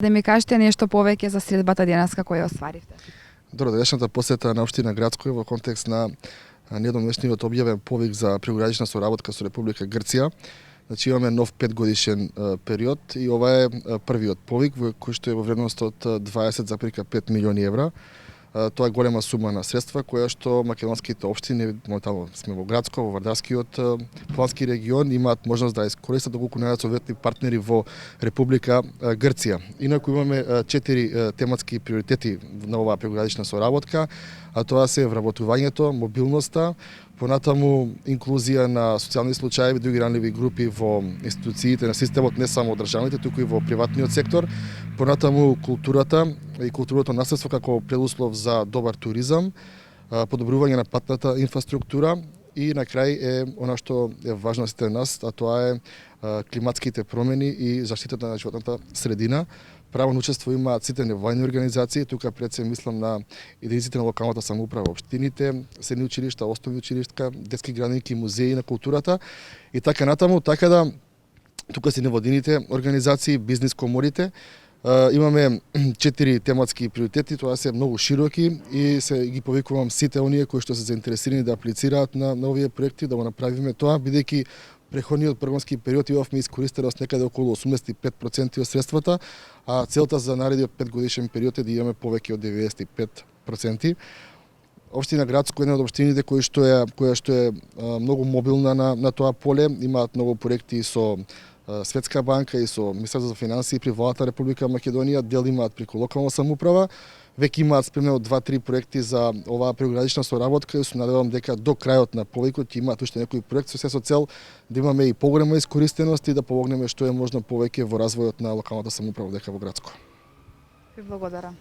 Да ми кажете нешто повеќе за средбата денеска која остваривте. Добро, денешната посета на општина Градско е во контекст на недомнешниот објавен повик за прекогранична соработка со Република Грција. Значи имаме нов 5-годишен период и ова е првиот повик кој што е во вредност од 20,5 милиони евра. Тоа е голема сума на средства која што македонските општини, моментално сме во Градско, во Вардарскиот плански регион, имаат можност да искористат доколку најдат советни партнери во Република Грција. Инаку имаме 4 тематски приоритети на оваа прекогранична соработка, а тоа се вработувањето, мобилноста, понатаму инклузија на социјални случаи и други ранливи групи во институциите на системот, не само државните, туку и во приватниот сектор, понатаму културата и културното наследство како предуслов за добар туризам, подобрување на патната инфраструктура и на крај е она што е важно за сите нас, а тоа е климатските промени и заштитата на животната средина. Право на учество имаат сите невладини организации, тука пред се мислам на единиците на локалната самоуправа, општините, средни училишта, основни училишта, детски градинки, музеи на културата и така натаму, така да тука се невладините организации, бизнис коморите. Имаме 4 тематски приоритети, тоа се многу широки и се ги повикувам сите оние кои што се заинтересирани да аплицираат на овие проекти, да го направиме тоа, бидејќи преходниот програмски период имавме искористеност некаде околу 85% од средствата, а целта за наредниот 5-годишен период е да имаме повеќе од 95%. Општина Градско е една од општините која што е многу мобилна на тоа поле, имаат многу проекти со Светска банка и со Министерството за финансии при владата Република Македонија, дел имаат преку локална самоуправа, веќе имаат спремено 2-3 проекти за оваа прекогранична соработка и се надевам дека до крајот на повикот ќе имаат уште некои проекти со цел да имаме и поголема искористеност и да помогнеме што е можно повеќе во развојот на локалната самоуправа дека во Градско. Ви благодарам.